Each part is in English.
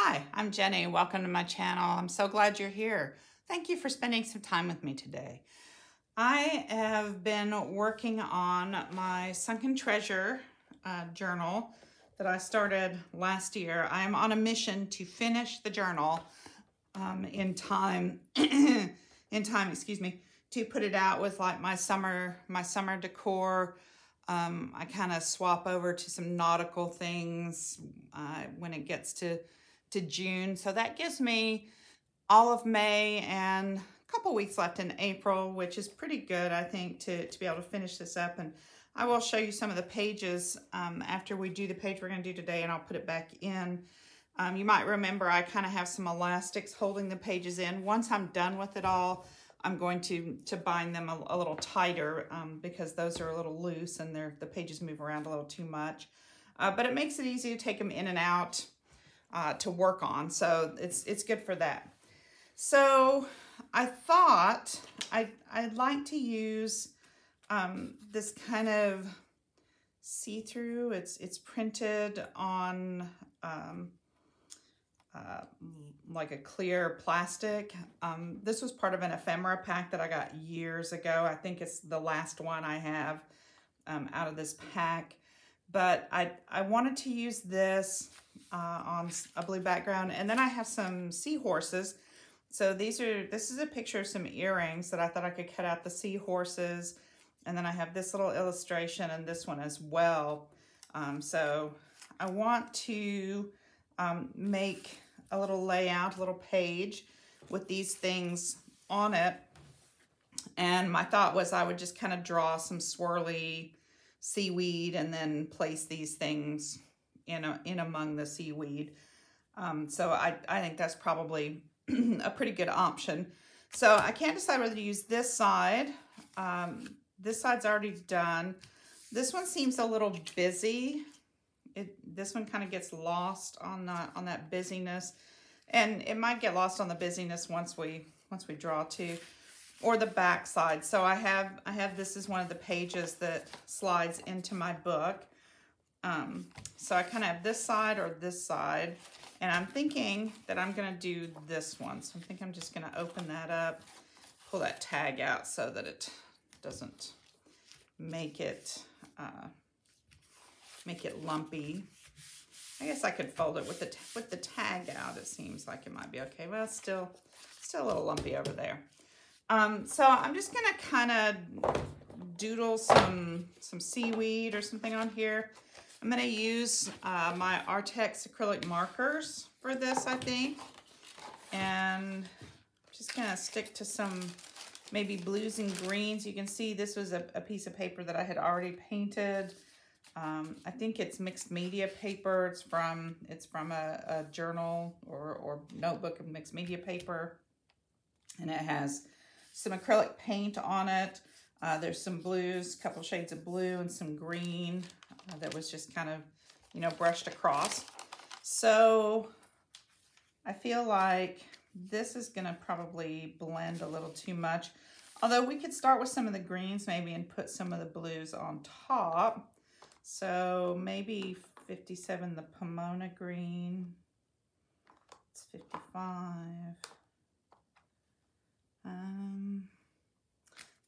Hi, I'm Jenny. Welcome to my channel. I'm so glad you're here. Thank you for spending some time with me today. I have been working on my Sunken Treasure journal that I started last year. I'm on a mission to finish the journal in time, to put it out with like my summer decor. I kind of swap over to some nautical things when it gets to June. So that gives me all of May and a couple weeks left in April, which is pretty good, I think, to be able to finish this up. And I will show you some of the pages after we do the page we're going to do today, and I'll put it back in. You might remember I kind of have some elastics holding the pages in. Once I'm done with it all, I'm going to bind them a little tighter because those are a little loose and the pages move around a little too much. But it makes it easy to take them in and out to work on, so it's good for that. So I thought I'd like to use this kind of see-through. It's printed on like a clear plastic. This was part of an ephemera pack that I got years ago. I think it's the last one I have out of this pack. But I wanted to use this on a blue background. And then I have some seahorses. So this is a picture of some earrings that I thought I could cut out the seahorses. And then I have this little illustration and this one as well. So I want to make a little layout, a little page with these things on it. And my thought was I would just kind of draw some swirly seaweed and then place these things in among the seaweed. So I think that's probably a pretty good option. So I can't decide whether to use this side. This side's already done. This one seems a little busy. This one kind of gets lost on that busyness, and it might get lost on the busyness once we draw too, or the back side. So I have this is one of the pages that slides into my book. So I kind of have this side or this side, and I'm thinking that I'm going to do this one. So I think I'm just going to open that up, pull that tag out so that it doesn't make it lumpy. I guess I could fold it with the tag out. It seems like it might be okay. Well, it's still a little lumpy over there. So I'm just gonna kind of doodle some seaweed or something on here. I'm gonna use my Artex acrylic markers for this, I think, and I'm just gonna stick to some maybe blues and greens. You can see this was a piece of paper that I had already painted. I think it's mixed media paper. It's from a journal or notebook of mixed media paper, and it has some acrylic paint on it. There's some blues, a couple shades of blue and some green that was just kind of, brushed across. So I feel like this is gonna probably blend a little too much. Although we could start with some of the greens maybe and put some of the blues on top. So maybe 57, the Pomona green. It's 55.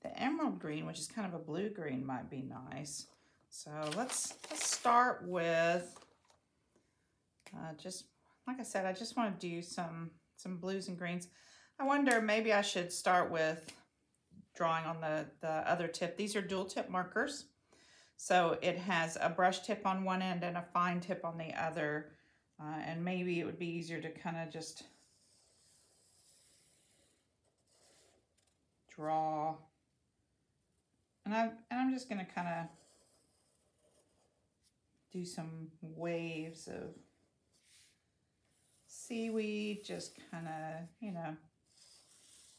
The emerald green, which is kind of a blue green, might be nice. So let's start with just like I said, I just want to do some blues and greens. I wonder maybe I should start with drawing on the other tip. These are dual tip markers. So it has a brush tip on one end and a fine tip on the other. And maybe it would be easier to kind of just draw. And I'm just going to kind of do some waves of seaweed, just kind of, and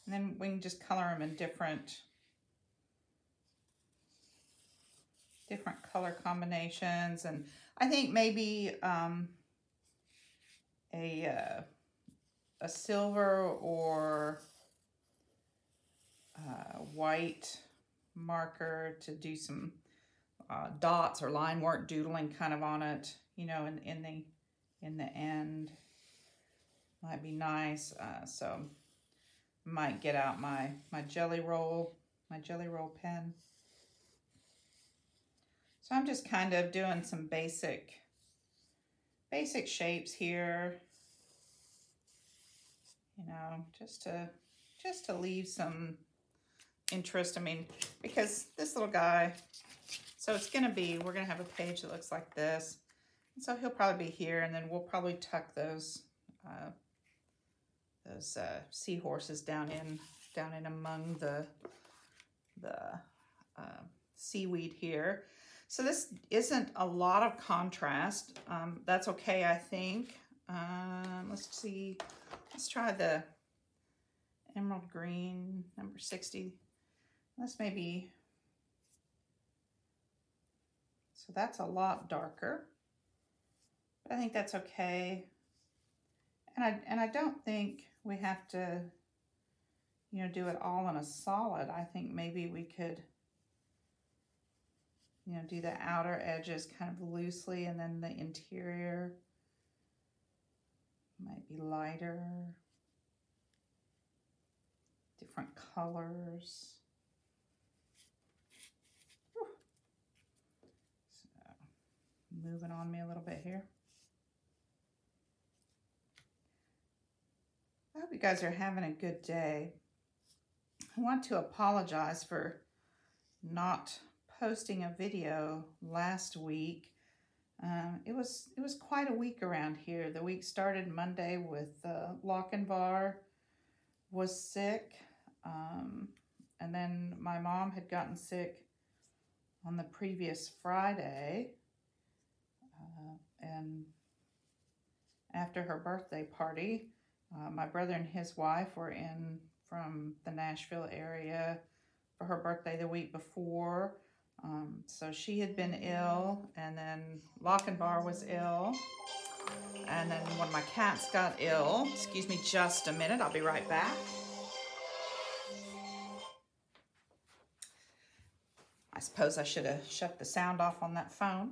then we can just color them in different color combinations. And I think maybe a silver or white marker to do some dots or line work, doodling kind of on it, in the end. might be nice. So might get out my jelly roll pen. So I'm just kind of doing some basic shapes here, you know, just to leave some interest. I mean, because this little guy, so it's gonna be, we're gonna have a page that looks like this, and so he'll probably be here, and then we'll probably tuck those seahorses down in among the seaweed here. So this isn't a lot of contrast. That's okay, I think. Let's see. Let's try the emerald green, number 60. Let's maybe, so that's a lot darker, but I think that's okay. And I don't think we have to, you know, do it all in a solid. I think maybe we could, you know, do the outer edges kind of loosely, and then the interior might be lighter, different colors. Whew. So, moving on me a little bit here. I hope you guys are having a good day. I want to apologize for not posting a video last week. It was quite a week around here. The week started Monday with Lochinvar was sick, and then my mom had gotten sick on the previous Friday, and after her birthday party, my brother and his wife were in from the Nashville area for her birthday the week before. So she had been ill, and then Lochinvar was ill, and then one of my cats got ill. Excuse me just a minute, I'll be right back. I suppose I should have shut the sound off on that phone.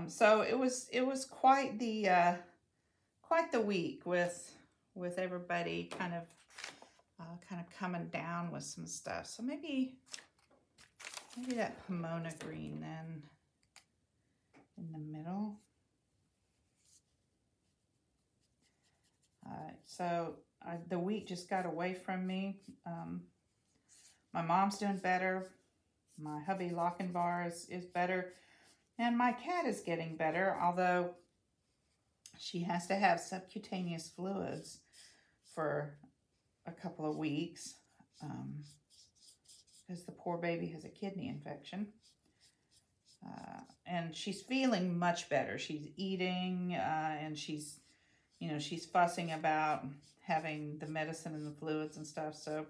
So it was quite the week with everybody kind of coming down with some stuff. So maybe that Pomona green then in the middle. So the wheat just got away from me. My mom's doing better. My hubby Lochinvar is better. And my cat is getting better, although she has to have subcutaneous fluids for a couple of weeks. Because the poor baby has a kidney infection. And she's feeling much better. She's eating, and she's fussing about having the medicine and the fluids and stuff. So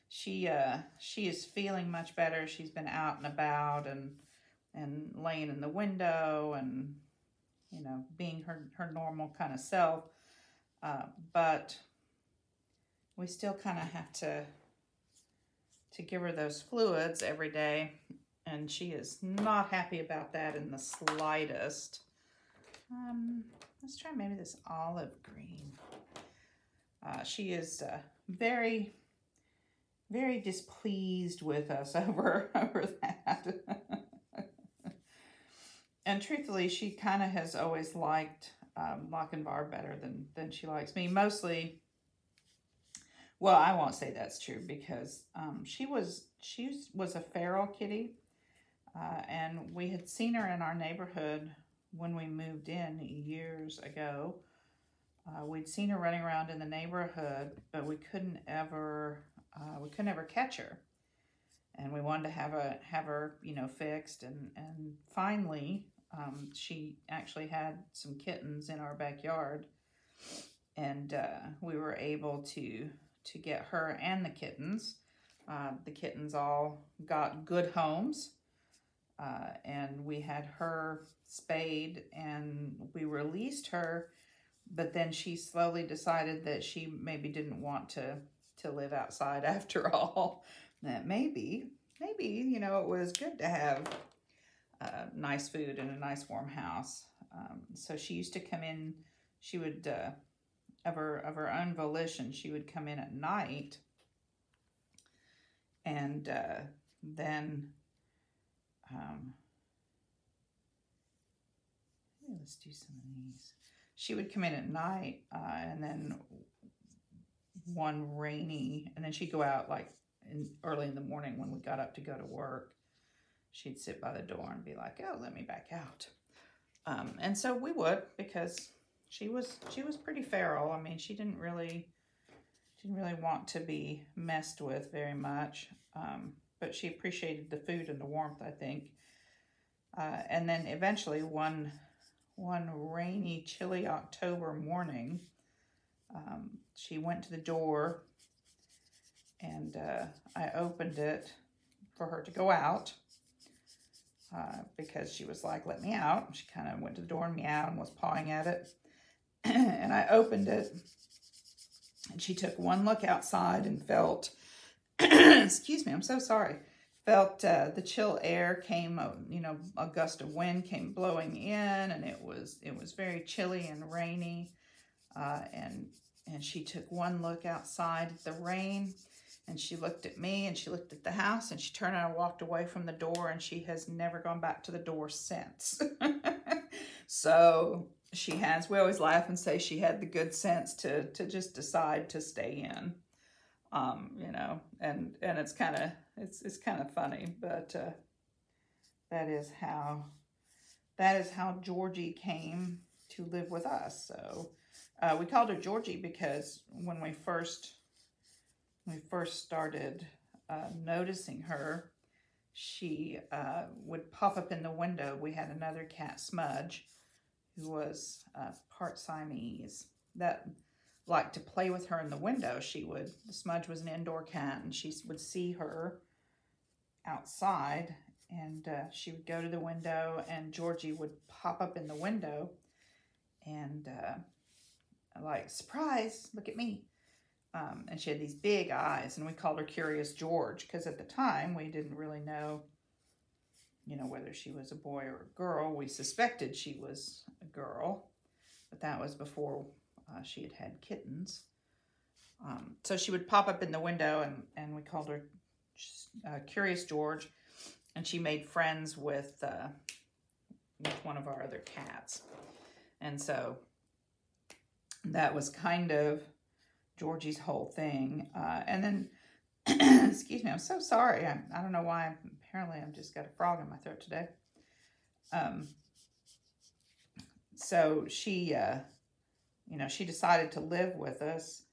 she is feeling much better. She's been out and about and laying in the window and, you know, being her normal kind of self. But we still kind of have to give her those fluids every day, and she is not happy about that in the slightest. Let's try maybe this olive green. She is very, very displeased with us over that. And truthfully, she kind of has always liked Lochinvar better than she likes me. Mostly, well, I won't say that's true, because she was a feral kitty, and we had seen her in our neighborhood when we moved in years ago. We'd seen her running around in the neighborhood, but we couldn't ever catch her, and we wanted to have her you know, fixed, and finally she actually had some kittens in our backyard, and we were able to get her and the kittens. The kittens all got good homes, and we had her spayed, and we released her, but then she slowly decided that she maybe didn't want to live outside after all. That maybe, you know, it was good to have nice food and a nice warm house. So she used to come in, she would of her own volition. She would come in at night, and then let's do some of these. She would come in at night, and then one rainy, and then she'd go out like early in the morning when we got up to go to work. She'd sit by the door and be like, "Oh, let me back out." And so we would, because she was pretty feral. I mean, she didn't really want to be messed with very much, but she appreciated the food and the warmth, I think. And then eventually one rainy, chilly October morning, she went to the door, and I opened it for her to go out, because she was like, "Let me out." She kind of went to the door and meowed and was pawing at it. And I opened it, and she took one look outside and felt, excuse me, I'm so sorry, felt the chill air came, you know, a gust of wind came blowing in, and it was very chilly and rainy. And she took one look outside at the rain, and she looked at me, and she looked at the house, and she turned and walked away from the door, and she has never gone back to the door since. So we always laugh and say she had the good sense to just decide to stay in, you know, and it's kind of funny, but that is how Georgie came to live with us. So we called her Georgie because when we first started noticing her, she would pop up in the window. We had another cat, Smudge, who was part Siamese, that liked to play with her in the window. Smudge was an indoor cat, and she would see her outside, and she would go to the window, and Georgie would pop up in the window, and like, "Surprise, look at me." And she had these big eyes, and we called her Curious George, because at the time we didn't really know, you know, whether she was a boy or a girl. We suspected she was a girl, but that was before she had kittens. So she would pop up in the window, and we called her Curious George, and she made friends with one of our other cats. And so that was kind of Georgie's whole thing. And then, excuse me, I'm so sorry. I don't know why. Apparently I've just got a frog in my throat today. So she, you know, she decided to live with us.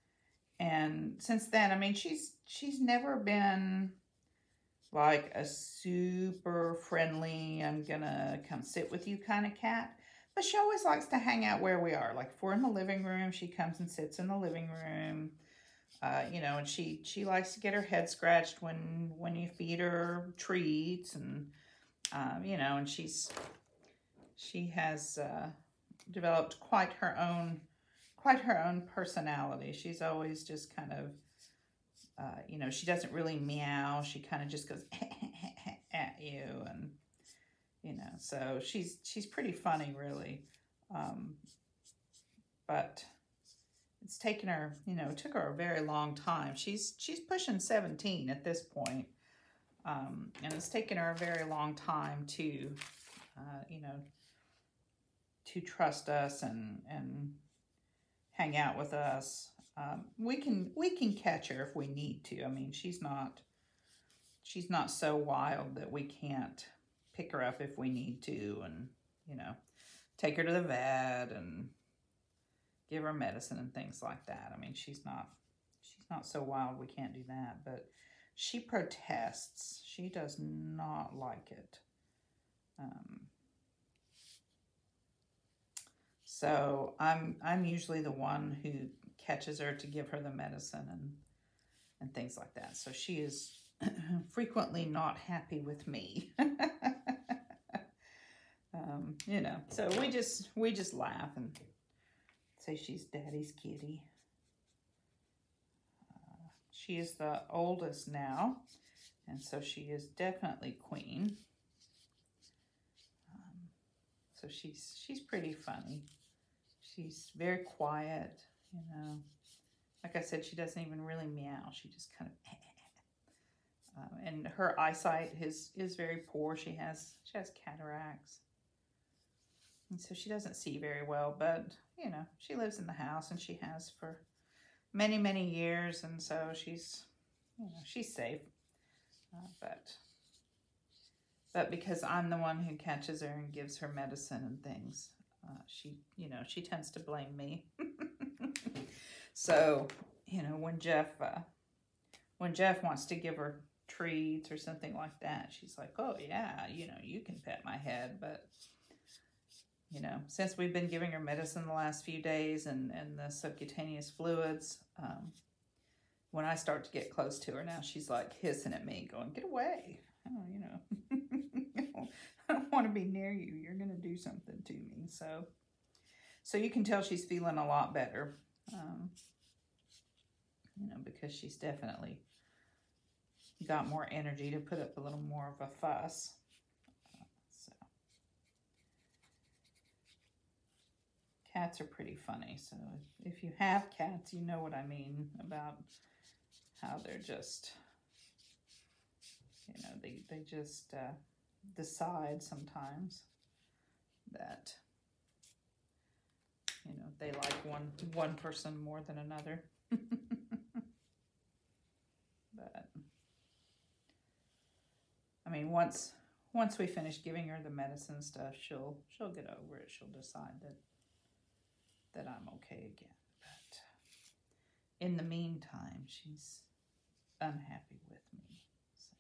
And since then, I mean, she's never been like a super friendly, I'm gonna come sit with you kind of cat. But she always likes to hang out where we are. Like, if we're in the living room, she comes and sits in the living room. You know, and she likes to get her head scratched when you feed her treats, and you know, and she has developed quite her own personality. She's always just kind of you know, she doesn't really meow. She kind of just goes at you, and you know, so she's pretty funny, really. But it's taken her, you know, it took her a very long time. She's pushing 17 at this point. And it's taken her a very long time to, you know, to trust us and hang out with us. We can catch her if we need to. I mean, she's not so wild that we can't pick her up if we need to, and, you know, take her to the vet and give her medicine and things like that. I mean, she's not so wild we can't do that, but she protests. She does not like it. So I'm usually the one who catches her to give her the medicine and things like that. So she is frequently not happy with me. You know, so we just laugh and say she's Daddy's kitty. She is the oldest now, and so she is definitely queen. So she's pretty funny. She's very quiet. you know. Like I said, she doesn't even really meow. She just kind of, and her eyesight is very poor. She has cataracts. And so she doesn't see very well, but, you know, she lives in the house and she has for many, many years. And so she's, you know, she's safe. But because I'm the one who catches her and gives her medicine and things, she, you know, she tends to blame me. So, you know, when Jeff wants to give her treats or something like that, she's like, oh yeah, you know, you can pet my head. But, you know, since we've been giving her medicine the last few days and the subcutaneous fluids, when I start to get close to her now, she's like hissing at me, going, get away. Oh, you know, I don't want to be near you. You're going to do something to me. So you can tell she's feeling a lot better. You know, because she's definitely got more energy to put up a little more of a fuss. So cats are pretty funny. So if you have cats, you know what I mean about how they're just, you know, they just decide sometimes that, you know, they like one person more than another. But I mean, once we finish giving her the medicine stuff, she'll get over it. She'll decide that I'm okay again. But in the meantime, she's unhappy with me. So.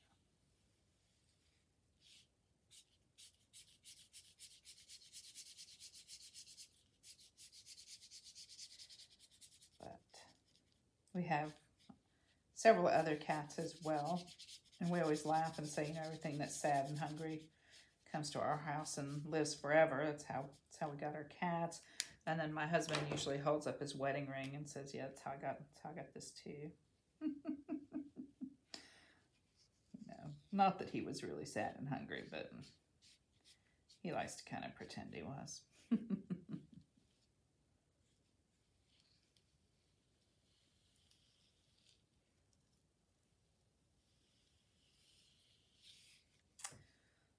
But we have several other cats as well. And we always laugh and say, you know, everything that's sad and hungry comes to our house and lives forever. That's how we got our cats. And then my husband usually holds up his wedding ring and says, yeah, that's how I got this too. You know, not that he was really sad and hungry, but he likes to kind of pretend he was.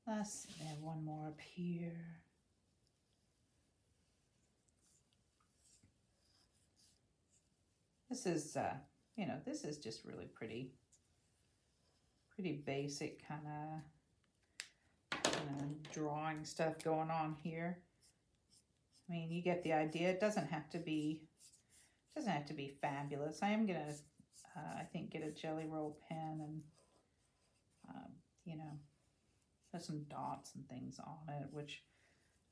Let's see, I have one more up here. This is, you know, this is just really pretty basic kind of drawing stuff going on here. I mean, you get the idea. It doesn't have to be fabulous. I am gonna, I think, get a jelly roll pen and, you know, put some dots and things on it, which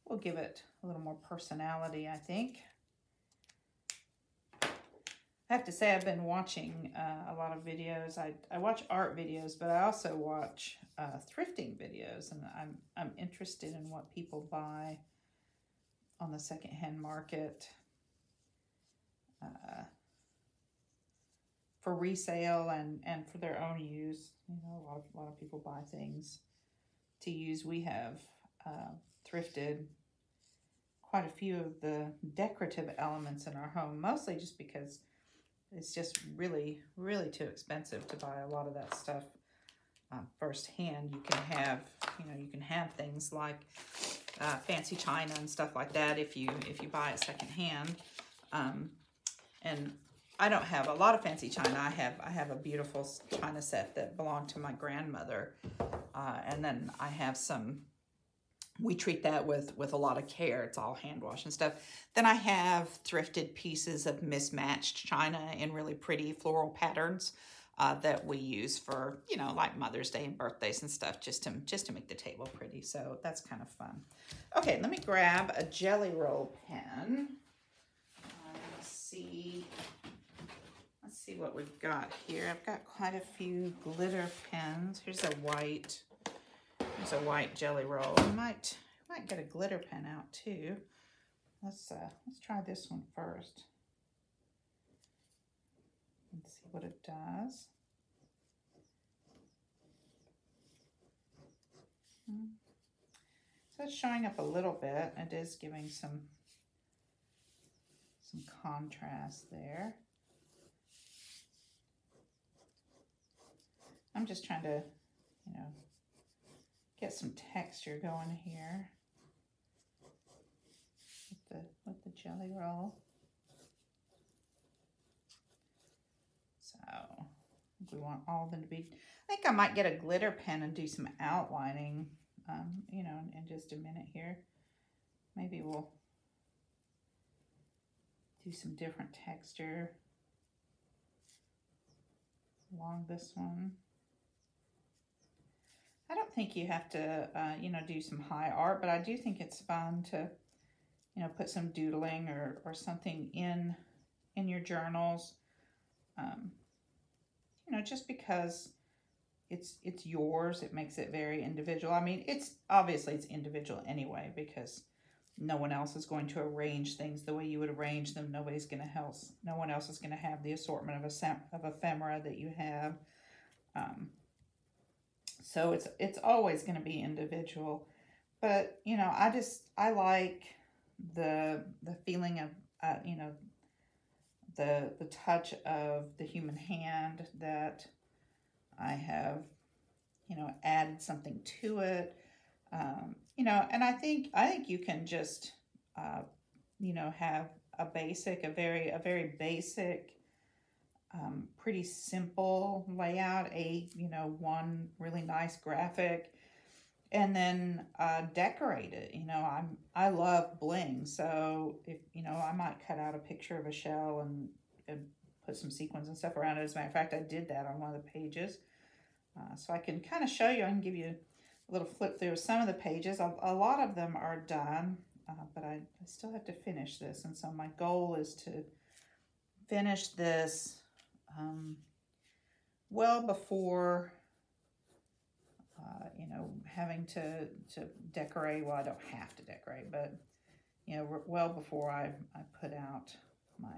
will give it a little more personality, I think. I have to say I've been watching a lot of videos. I watch art videos, but I also watch thrifting videos, and I'm interested in what people buy on the secondhand market for resale and for their own use. You know, a lot of people buy things to use. We have thrifted quite a few of the decorative elements in our home, mostly just because it's just really, really too expensive to buy a lot of that stuff firsthand. You can have things like fancy china and stuff like that if you buy it secondhand. And I don't have a lot of fancy china. I have a beautiful china set that belonged to my grandmother, and then I have some. We treat that with a lot of care. It's all hand wash and stuff. Then I have thrifted pieces of mismatched china in really pretty floral patterns that we use for, you know, like Mother's Day and birthdays and stuff, just to make the table pretty. So that's kind of fun. Okay, let me grab a jelly roll pen. Let's see what we've got here. I've got quite a few glitter pens. Here's a white jelly roll. I might get a glitter pen out too. Let's try this one first. Let's see what it does. So it's showing up a little bit. It is giving some some contrast there. I'm just trying to, you know, get some texture going here with the jelly roll. So we want all of them to be, I think I might get a glitter pen and do some outlining, you know, in just a minute here. Maybe we'll do some different texture along this one. I don't think you have to, you know, do some high art, but I do think it's fun to, you know, put some doodling or something in your journals. You know, just because it's yours, it makes it very individual. I mean, it's obviously it's individual anyway, because no one else is going to arrange things the way you would arrange them. No one else is going to have the assortment of ephemera that you have. So it's always going to be individual. But, you know, I like the feeling of, you know, the touch of the human hand, that I have, you know, added something to it. You know, and I think you can just, you know, have a very basic, pretty simple layout, you know, one really nice graphic, and then decorate it. You know, I love bling, so if, you know, I might cut out a picture of a shell and put some sequins and stuff around it. As a matter of fact, I did that on one of the pages. So I can kind of show you, I can give you a little flip through of some of the pages. A lot of them are done, but I still have to finish this. And so my goal is to finish this well before, you know, having to decorate. Well, I don't have to decorate, but, you know, well before I put out my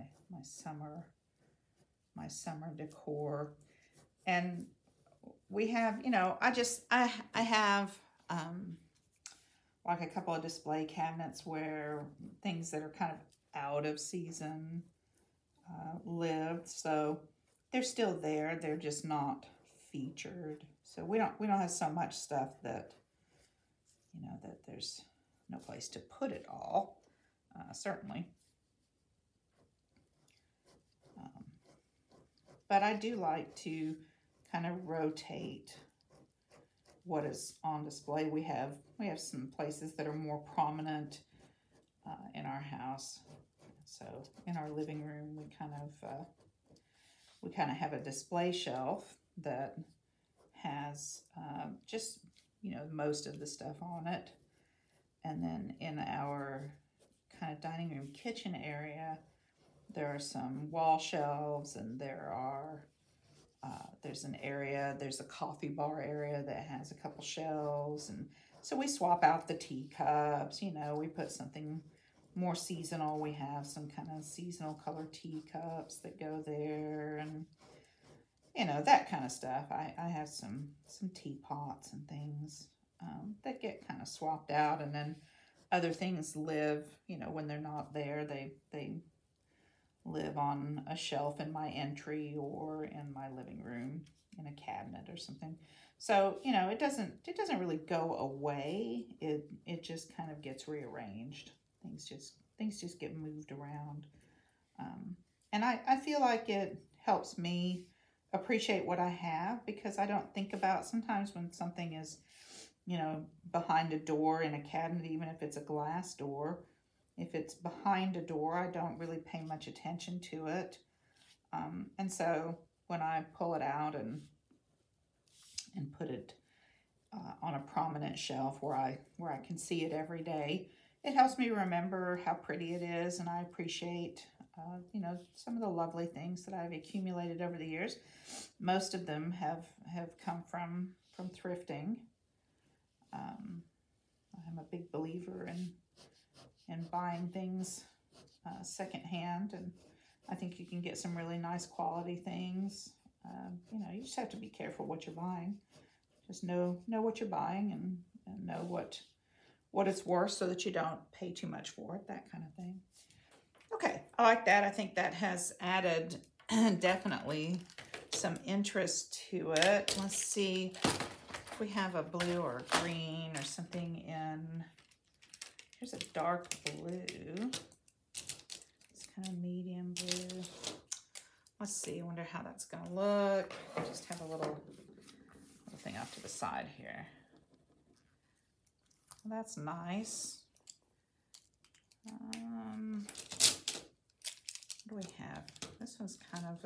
summer decor. And we have, you know, I have like a couple of display cabinets where things that are kind of out of season lived, so they're still there. They're just not featured. So we don't have so much stuff that, you know, that there's no place to put it all. Certainly. But I do like to kind of rotate what is on display. We have some places that are more prominent in our house. So in our living room, we kind of have a display shelf that has just, you know, most of the stuff on it. And then in our kind of dining room kitchen area, there are some wall shelves, and there's a coffee bar area that has a couple shelves. And so we swap out the teacups, you know, we put something more seasonal. We have some kind of seasonal color teacups that go there, and, you know, that kind of stuff. I have some teapots and things that get kind of swapped out, and then other things live, you know, when they're not there, they live on a shelf in my entry or in my living room in a cabinet or something. So, you know, it doesn't really go away. It just kind of gets rearranged. Things just get moved around. And I feel like it helps me appreciate what I have, because I don't think about sometimes when something is, you know, behind a door in a cabinet, even if it's a glass door. If it's behind a door, I don't really pay much attention to it. And so when I pull it out and put it on a prominent shelf where I can see it every day, it helps me remember how pretty it is, and I appreciate, you know, some of the lovely things that I've accumulated over the years. Most of them have come from thrifting. I'm a big believer in buying things secondhand, and I think you can get some really nice quality things. You know, you just have to be careful what you're buying. Just know what you're buying, and know what it's worth, so that you don't pay too much for it, that kind of thing. Okay, I like that. I think that has added definitely some interest to it. Let's see if we have a blue or a green or something in. Here's a dark blue. It's kind of medium blue. Let's see. I wonder how that's going to look. I just have a little thing off to the side here. Well, that's nice. What do we have? This one's kind of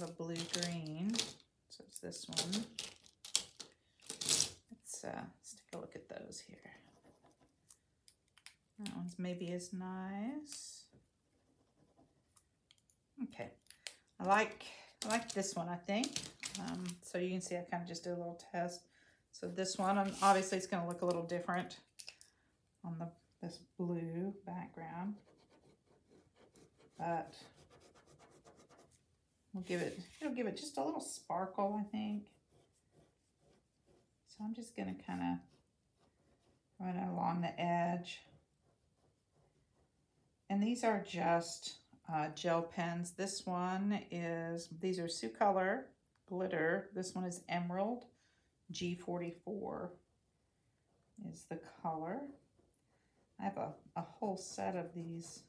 a blue green. So it's this one. Let's take a look at those here. That one's maybe as nice. Okay, I like this one, I think. So you can see I kind of just did a little test. So this one, obviously it's going to look a little different on this blue background, but it'll give it just a little sparkle, I think. So I'm just going to kind of run it along the edge. And these are just gel pens. This one is, these are Sioux Color glitter. This one is Emerald G44 is the color. I have a whole set of these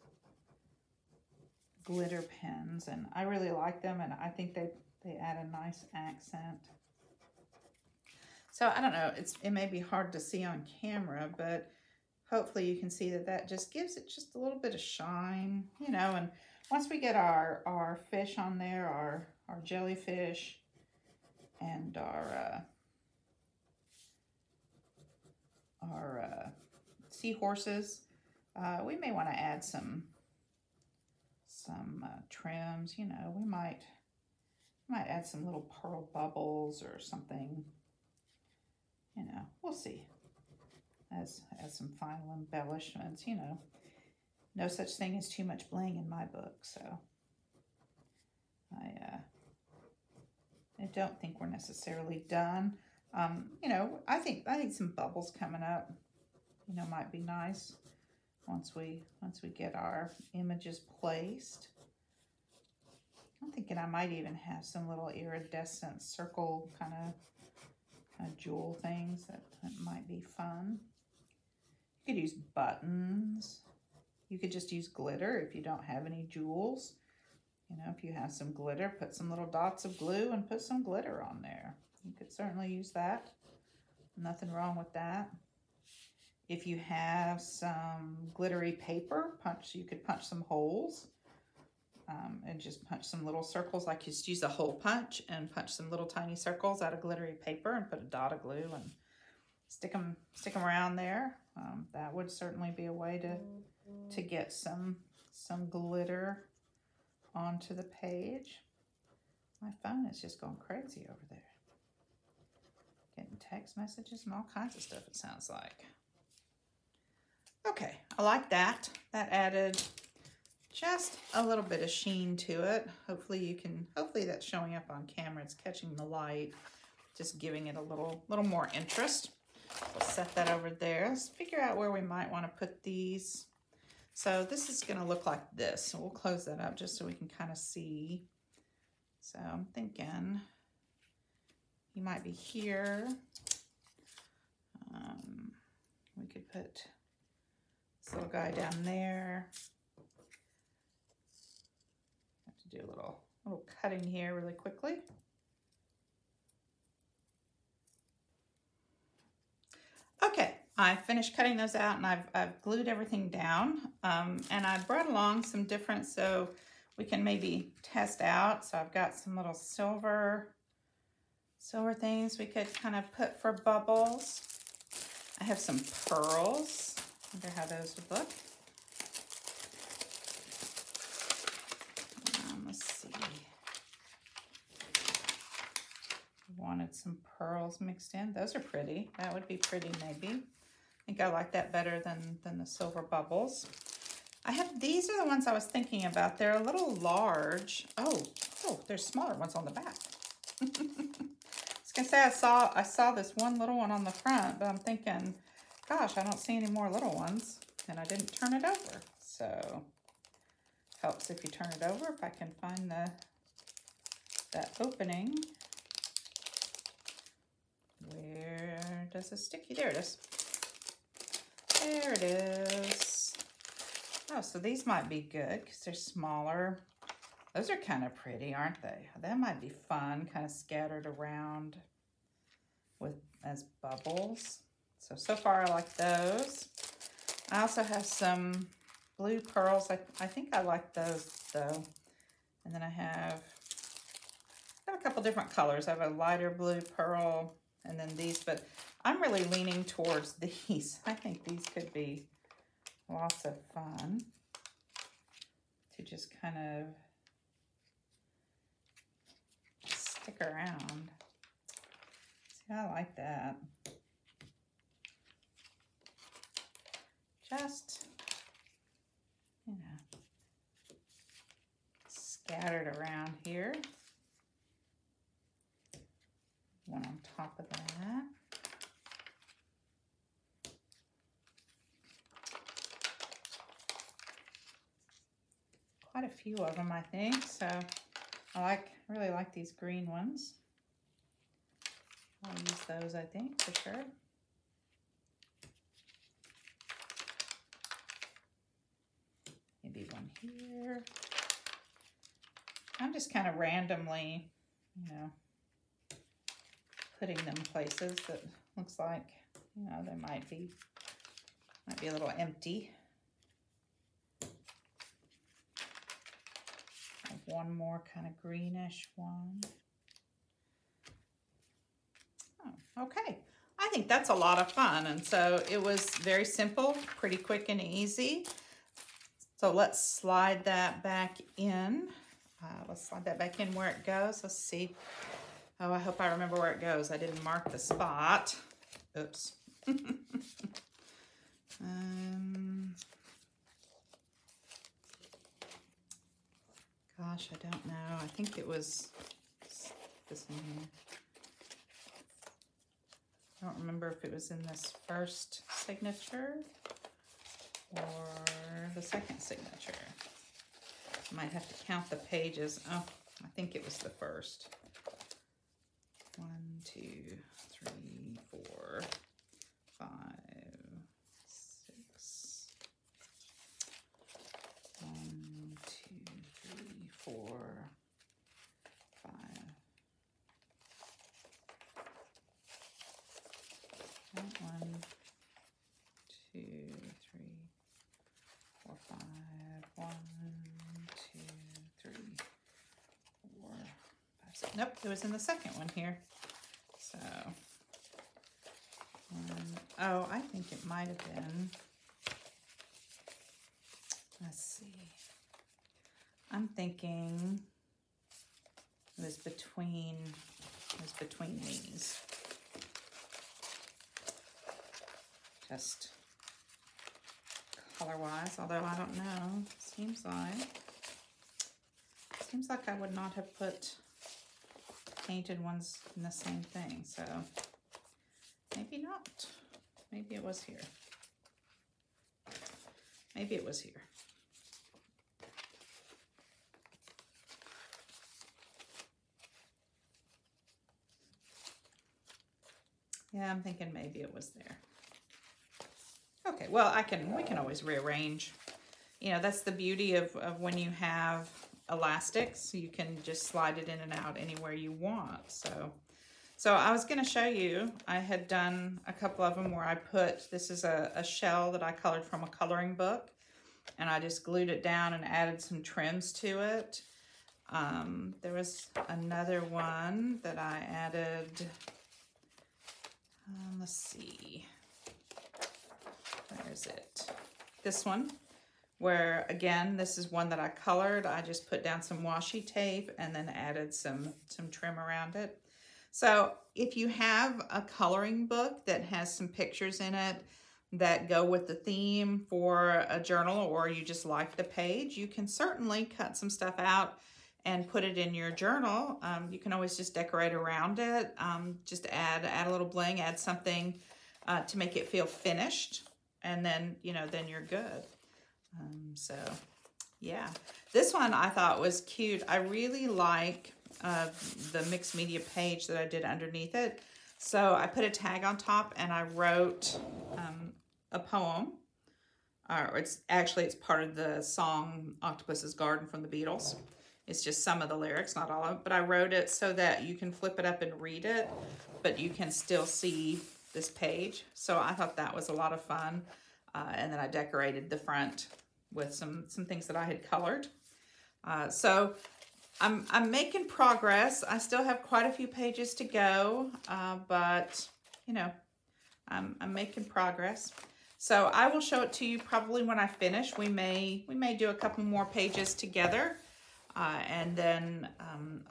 glitter pens, and I really like them, and I think they add a nice accent. So I don't know, it may be hard to see on camera, but hopefully you can see that just gives it just a little bit of shine, you know. And once we get our fish on there, our jellyfish and our seahorses, we may want to add some trims, you know. We might add some little pearl bubbles or something, you know. We'll see. As some final embellishments, you know. No such thing as too much bling in my book, so I don't think we're necessarily done. You know, I think some bubbles coming up, you know, might be nice once we get our images placed. I'm thinking I might even have some little iridescent circle kind of jewel things that might be fun. You could use buttons. You could just use glitter if you don't have any jewels. You know, if you have some glitter, put some little dots of glue and put some glitter on there. You could certainly use that. Nothing wrong with that. If you have some glittery paper, you could punch some holes and just punch some little circles. Like just use a hole punch and punch some little tiny circles out of glittery paper and put a dot of glue and stick them around there. That would certainly be a way to get some glitter onto the page. My phone is just going crazy over there. Getting text messages and all kinds of stuff, it sounds like. Okay, I like that. That added just a little bit of sheen to it. Hopefully that's showing up on camera. It's catching the light, just giving it a little more interest. We'll set that over there. Let's figure out where we might want to put these. So this is going to look like this. So we'll close that up just so we can kind of see. So I'm thinking he might be here. We could put this little guy down there. Have to do a little cutting here really quickly. Okay, I finished cutting those out, and I've glued everything down, and I brought along some different so we can maybe test out. So I've got some little silver things we could kind of put for bubbles. I have some pearls. I wonder how those would look. Let's see. Wanted some pearls mixed in. Those are pretty. That would be pretty maybe. I think I like that better than the silver bubbles. I have, these are the ones I was thinking about. They're a little large. Oh, there's smaller ones on the back. I was gonna say I saw this one little one on the front, but I'm thinking, gosh, I don't see any more little ones, and I didn't turn it over. So helps if you turn it over, if I can find that opening. Where does it sticky? There it is. There it is. Oh, so these might be good because they're smaller. Those are kind of pretty, aren't they? That might be fun, kind of scattered around as bubbles. So far I like those. I also have some blue pearls. I think I like those though. And then I have a couple different colors. I have a lighter blue pearl and then these, but I'm really leaning towards these. I think these could be lots of fun to just kind of stick around. See, I like that. Just, you know, scattered around here. One on top of that. Quite a few of them, I think. So I really like these green ones. I'll use those, I think, for sure. Maybe one here. I'm just kind of randomly, you know, putting them places that looks like, you know, they might be a little empty. I have one more kind of greenish one. Oh, okay. I think that's a lot of fun. And so it was very simple, pretty quick and easy. So let's slide that back in. Let's slide that back in where it goes. Let's see. Oh, I hope I remember where it goes. I didn't mark the spot. Oops. Gosh, I don't know. I think it was this in here. I don't remember if it was in this first signature or the second signature. I might have to count the pages. Oh, I think it was the first. 1, 2, 3, 4, 5, 6. 1, 2, 3, 4, 5. One, 2, 3, 4, 5. 1, 2, 3, 4, 5, 6. Nope, it was in the second one here. So, oh, I think it might have been. Let's see. I'm thinking it was between these. Just color-wise, although I don't know. Seems like I would not have put painted ones in the same thing, so maybe not. Maybe it was here. Maybe it was here. Yeah, I'm thinking maybe it was there. Okay, well, we can always rearrange. You know, that's the beauty of when you have elastics. You can just slide it in and out anywhere you want. So I was going to show you, I had done a couple of them where I put, this is a shell that I colored from a coloring book, and I just glued it down and added some trims to it. There was another one that I added, let's see. Where is it? This one, where again, this is one that I colored. I just put down some washi tape and then added some trim around it. So if you have a coloring book that has some pictures in it that go with the theme for a journal, or you just like the page, you can certainly cut some stuff out and put it in your journal. You can always just decorate around it. Just add a little bling, add something to make it feel finished. And then, you know, then you're good. So Yeah, this one I thought was cute. I really like the mixed media page that I did underneath it. So I put a tag on top and I wrote a poem. Or it's part of the song Octopus's Garden from the Beatles. It's just some of the lyrics, not all of it. But I wrote it so that you can flip it up and read it, but you can still see this page. So I thought that was a lot of fun. And then I decorated the front with some things that I had colored. So I'm making progress. I still have quite a few pages to go, but you know, I'm making progress. So I will show it to you probably when I finish. We may do a couple more pages together, and then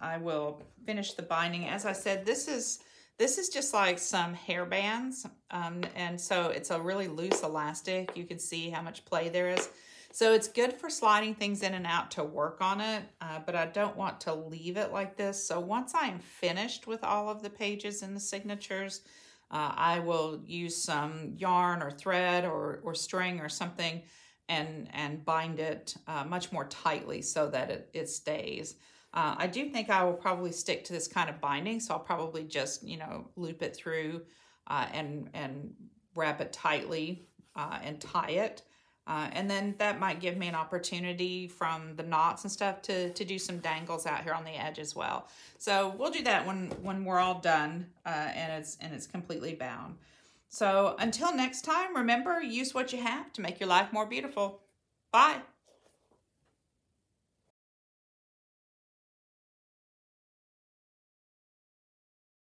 I will finish the binding. As I said, this is just like some hair bands, and so it's a really loose elastic. You can see how much play there is. So it's good for sliding things in and out to work on it, but I don't want to leave it like this. So once I am finished with all of the pages and the signatures, I will use some yarn or thread or string or something and bind it much more tightly so that it stays. I do think I will probably stick to this kind of binding, so I'll probably just, you know, loop it through and wrap it tightly and tie it. And then that might give me an opportunity from the knots and stuff to do some dangles out here on the edge as well. So we'll do that when we're all done and it's completely bound. So until next time, remember, use what you have to make your life more beautiful. Bye.